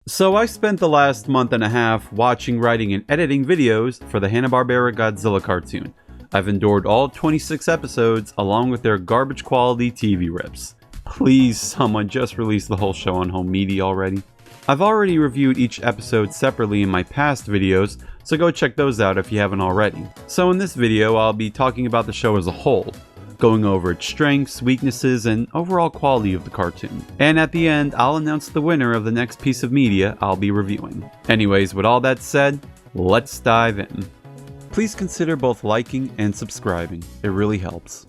So I spent the last month and a half watching, writing, and editing videos for the Hanna-Barbera Godzilla cartoon. I've endured all 26 episodes along with their garbage quality TV rips. Please someone just release the whole show on home media already. I've already reviewed each episode separately in my past videos, so go check those out if you haven't already. So in this video I'll be talking about the show as a whole, going over its strengths, weaknesses, and overall quality of the cartoon. And at the end, I'll announce the winner of the next piece of media I'll be reviewing. Anyways, with all that said, let's dive in. Please consider both liking and subscribing. It really helps.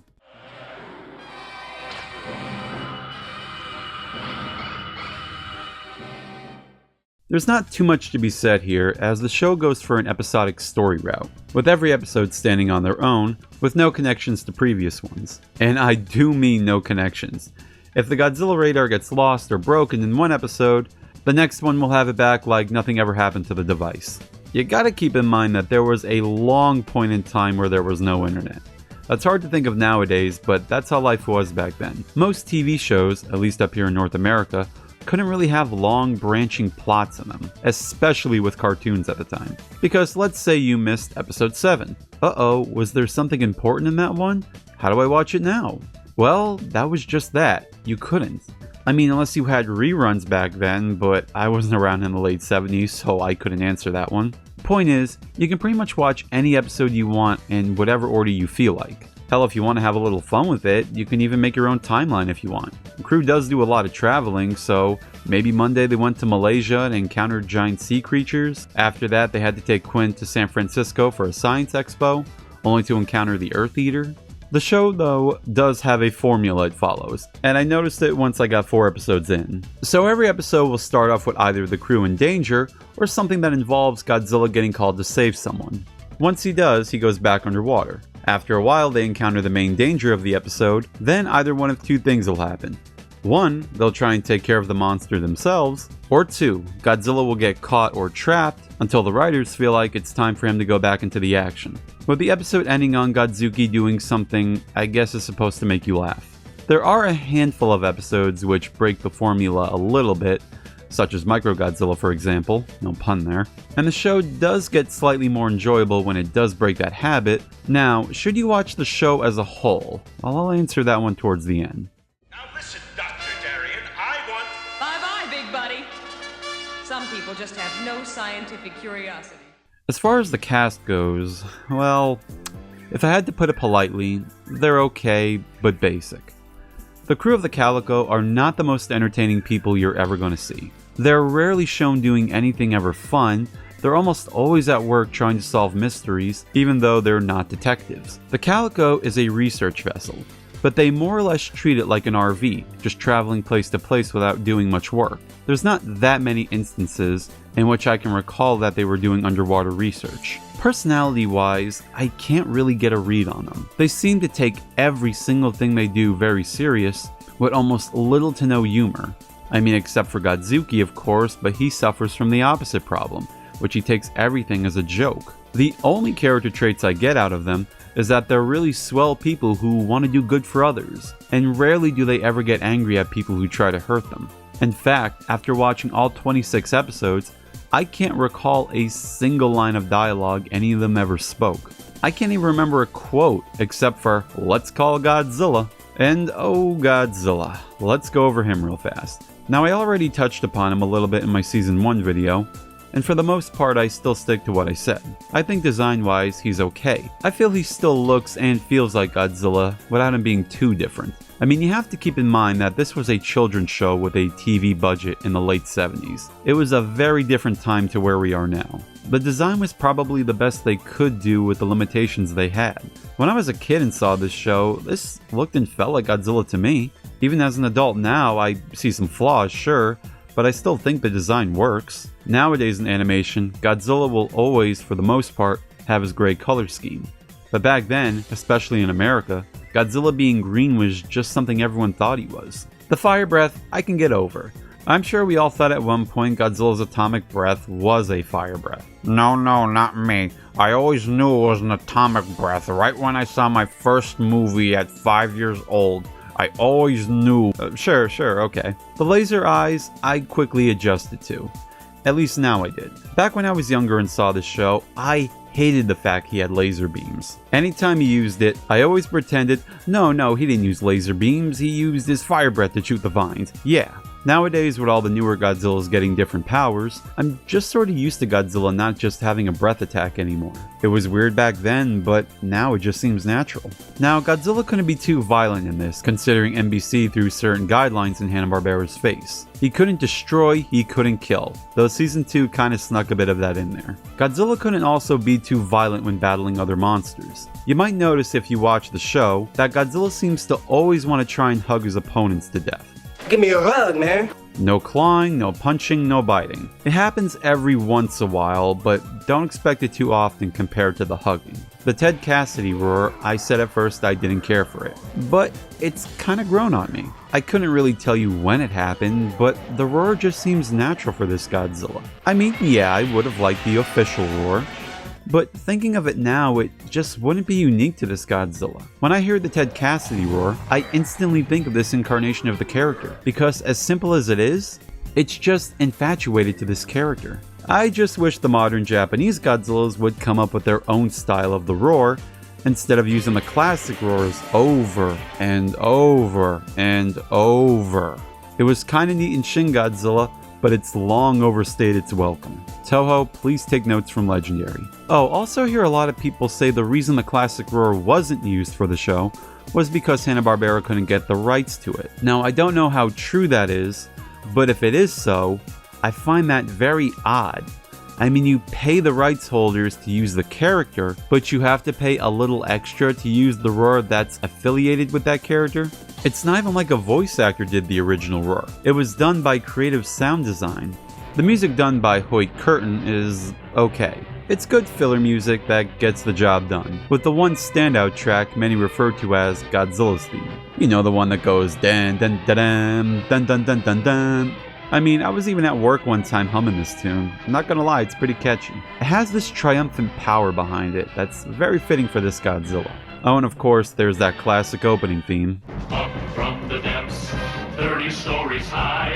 There's not too much to be said here, as the show goes for an episodic story route, with every episode standing on their own, with no connections to previous ones. And I do mean no connections. If the Godzilla radar gets lost or broken in one episode, the next one will have it back like nothing ever happened to the device. You gotta keep in mind that there was a long point in time where there was no internet. That's hard to think of nowadays, but that's how life was back then. Most TV shows, at least up here in North America, couldn't really have long branching plots in them, especially with cartoons at the time. Because let's say you missed episode 7. Was there something important in that one? How do I watch it now? Well, that was just that. You couldn't. I mean, unless you had reruns back then, but I wasn't around in the late 70s, so I couldn't answer that one. Point is, you can pretty much watch any episode you want in whatever order you feel like. Hell, if you want to have a little fun with it, you can even make your own timeline if you want. The crew does do a lot of traveling, so maybe Monday they went to Malaysia and encountered giant sea creatures. After that, they had to take Quinn to San Francisco for a science expo, only to encounter the Earth Eater. The show, though, does have a formula it follows, and I noticed it once I got 4 episodes in. So every episode will start off with either the crew in danger, or something that involves Godzilla getting called to save someone. Once he does, he goes back underwater. After a while, they encounter the main danger of the episode, then either one of two things will happen. 1, they'll try and take care of the monster themselves, or 2, Godzilla will get caught or trapped until the writers feel like it's time for him to go back into the action. With the episode ending on Godzuki doing something I guess is supposed to make you laugh. There are a handful of episodes which break the formula a little bit, such as Micro Godzilla for example, no pun there, and the show does get slightly more enjoyable when it does break that habit. Now, should you watch the show as a whole? Well, I'll answer that one towards the end. Now listen, Dr. Darien, I want... Bye-bye, big buddy. Some people just have no scientific curiosity. As far as the cast goes, well, if I had to put it politely, they're okay, but basic. The crew of the Calico are not the most entertaining people you're ever going to see. They're rarely shown doing anything ever fun. They're almost always at work trying to solve mysteries, even though they're not detectives. The Calico is a research vessel, but they more or less treat it like an RV, just traveling place to place without doing much work. There's not that many instances in which I can recall that they were doing underwater research. Personality-wise, I can't really get a read on them. They seem to take every single thing they do very serious, with almost little to no humor. I mean, except for Godzuki, of course, but he suffers from the opposite problem, which he takes everything as a joke. The only character traits I get out of them is that they're really swell people who want to do good for others, and rarely do they ever get angry at people who try to hurt them. In fact, after watching all 26 episodes, I can't recall a single line of dialogue any of them ever spoke. I can't even remember a quote except for, "Let's call Godzilla." And oh Godzilla, let's go over him real fast. Now I already touched upon him a little bit in my season 1 video, and for the most part I still stick to what I said. I think design wise he's okay. I feel he still looks and feels like Godzilla without him being too different. I mean, you have to keep in mind that this was a children's show with a TV budget in the late 70s. It was a very different time to where we are now. The design was probably the best they could do with the limitations they had. When I was a kid and saw this show, this looked and felt like Godzilla to me. Even as an adult now, I see some flaws, sure, but I still think the design works. Nowadays in animation, Godzilla will always, for the most part, have his gray color scheme. But back then, especially in America, Godzilla being green was just something everyone thought he was. The fire breath, I can get over. I'm sure we all thought at one point Godzilla's atomic breath was a fire breath. No, not me. I always knew it was an atomic breath right when I saw my first movie at 5 years old. I always knew. Sure, okay. The laser eyes, I quickly adjusted to. At least now I did. Back when I was younger and saw this show, I hated the fact he had laser beams. Anytime he used it, I always pretended, no, he didn't use laser beams, he used his fire breath to shoot the vines. Yeah. Nowadays, with all the newer Godzillas getting different powers, I'm just sort of used to Godzilla not just having a breath attack anymore. It was weird back then, but now it just seems natural. Now, Godzilla couldn't be too violent in this, considering NBC threw certain guidelines in Hanna-Barbera's face. He couldn't destroy, he couldn't kill, though Season 2 kinda snuck a bit of that in there. Godzilla couldn't also be too violent when battling other monsters. You might notice if you watch the show, that Godzilla seems to always want to try and hug his opponents to death. Give me a hug, man. No clawing, no punching, no biting. It happens every once a while, but don't expect it too often compared to the hugging. The Ted Cassidy roar, I said at first I didn't care for it, but it's kinda grown on me. I couldn't really tell you when it happened, but the roar just seems natural for this Godzilla. I mean, yeah, I would have liked the official roar, but thinking of it now, it just wouldn't be unique to this Godzilla. When I hear the Ted Cassidy roar, I instantly think of this incarnation of the character, because as simple as it is, it's just infatuated to this character. I just wish the modern Japanese Godzillas would come up with their own style of the roar, instead of using the classic roars over and over and over. It was kinda neat in Shin Godzilla, but it's long overstayed its welcome. Toho, please take notes from Legendary. Oh, also hear a lot of people say the reason the classic roar wasn't used for the show was because Hanna-Barbera couldn't get the rights to it. Now, I don't know how true that is, but if it is so, I find that very odd. I mean, you pay the rights holders to use the character, but you have to pay a little extra to use the roar that's affiliated with that character? It's not even like a voice actor did the original roar. It was done by creative sound design. The music done by Hoyt Curtin is okay. It's good filler music that gets the job done, with the one standout track many refer to as Godzilla's theme. You know, the one that goes dun dun dun dun dun dun dun dun dun. I mean, I was even at work one time humming this tune. I'm not gonna lie, it's pretty catchy. It has this triumphant power behind it that's very fitting for this Godzilla. Oh, and of course, there's that classic opening theme. Up from the depths, 30 stories high,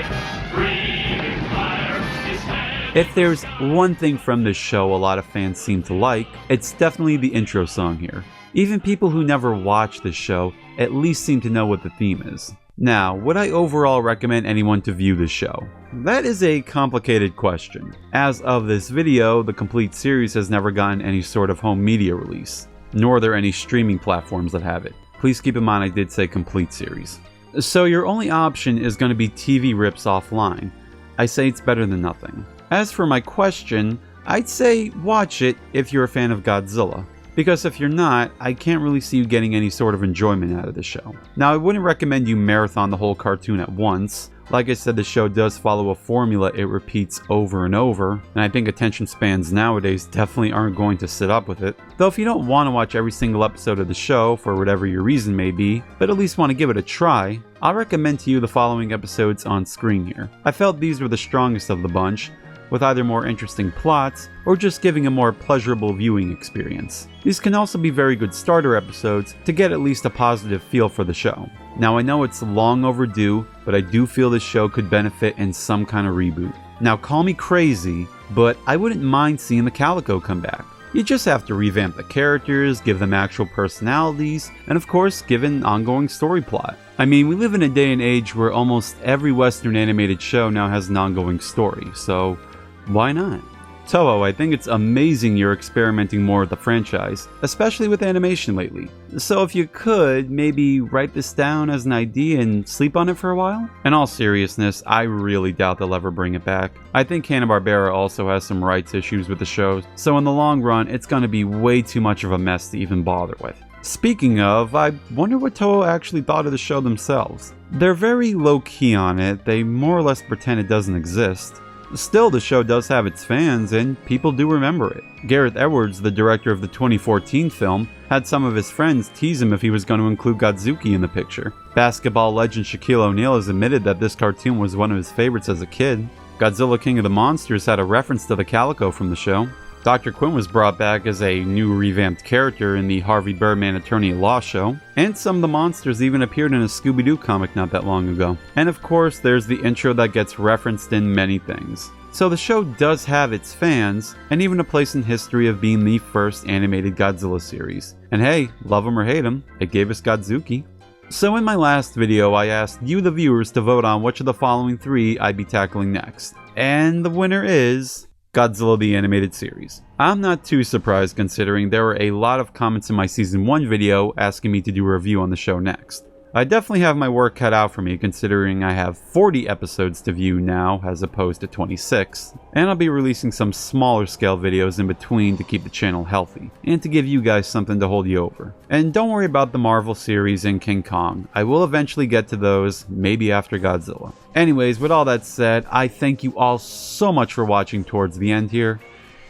breathing fire, his head. If there's one thing from this show a lot of fans seem to like, it's definitely the intro song here. Even people who never watch this show at least seem to know what the theme is. Now, would I overall recommend anyone to view this show? That is a complicated question. As of this video, the complete series has never gotten any sort of home media release, nor are there any streaming platforms that have it. Please keep in mind I did say complete series. So your only option is going to be TV rips offline. I say it's better than nothing. As for my question, I'd say watch it if you're a fan of Godzilla. Because if you're not, I can't really see you getting any sort of enjoyment out of the show. Now, I wouldn't recommend you marathon the whole cartoon at once. Like I said, the show does follow a formula it repeats over and over, and I think attention spans nowadays definitely aren't going to sit up with it. Though if you don't want to watch every single episode of the show, for whatever your reason may be, but at least want to give it a try, I'll recommend to you the following episodes on screen here. I felt these were the strongest of the bunch, with either more interesting plots or just giving a more pleasurable viewing experience. These can also be very good starter episodes to get at least a positive feel for the show. Now, I know it's long overdue, but I do feel this show could benefit in some kind of reboot. Now, call me crazy, but I wouldn't mind seeing the Calico come back. You just have to revamp the characters, give them actual personalities, and of course, give an ongoing story plot. I mean, we live in a day and age where almost every Western animated show now has an ongoing story, so why not? Toho, I think it's amazing you're experimenting more with the franchise, especially with animation lately. So if you could, maybe write this down as an idea and sleep on it for a while? In all seriousness, I really doubt they'll ever bring it back. I think Hanna-Barbera also has some rights issues with the show, so in the long run, it's gonna be way too much of a mess to even bother with. Speaking of, I wonder what Toho actually thought of the show themselves. They're very low-key on it, they more or less pretend it doesn't exist. Still, the show does have its fans, and people do remember it. Gareth Edwards, the director of the 2014 film, had some of his friends tease him if he was going to include Godzuki in the picture. Basketball legend Shaquille O'Neal has admitted that this cartoon was one of his favorites as a kid. Godzilla King of the Monsters had a reference to the Calico from the show. Dr. Quinn was brought back as a new revamped character in the Harvey Birdman Attorney at Law show, and some of the monsters even appeared in a Scooby-Doo comic not that long ago. And of course, there's the intro that gets referenced in many things. So the show does have its fans, and even a place in history of being the first animated Godzilla series. And hey, love 'em or hate 'em, it gave us Godzuki. So in my last video, I asked you the viewers to vote on which of the following 3 I'd be tackling next. And the winner is Godzilla the Animated Series. I'm not too surprised considering there were a lot of comments in my Season 1 video asking me to do a review on the show next. I definitely have my work cut out for me considering I have 40 episodes to view now as opposed to 26, and I'll be releasing some smaller scale videos in between to keep the channel healthy, and to give you guys something to hold you over. And don't worry about the Marvel series and King Kong, I will eventually get to those, maybe after Godzilla. Anyways, with all that said, I thank you all so much for watching towards the end here,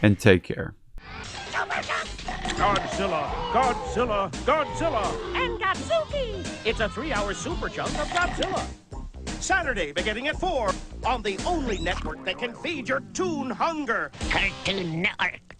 and take care. Godzilla, Godzilla, Godzilla. And Godzuki! It's a 3-hour super chunk of Godzilla. Saturday beginning at 4 on the only network that can feed your toon hunger. Cartoon Network.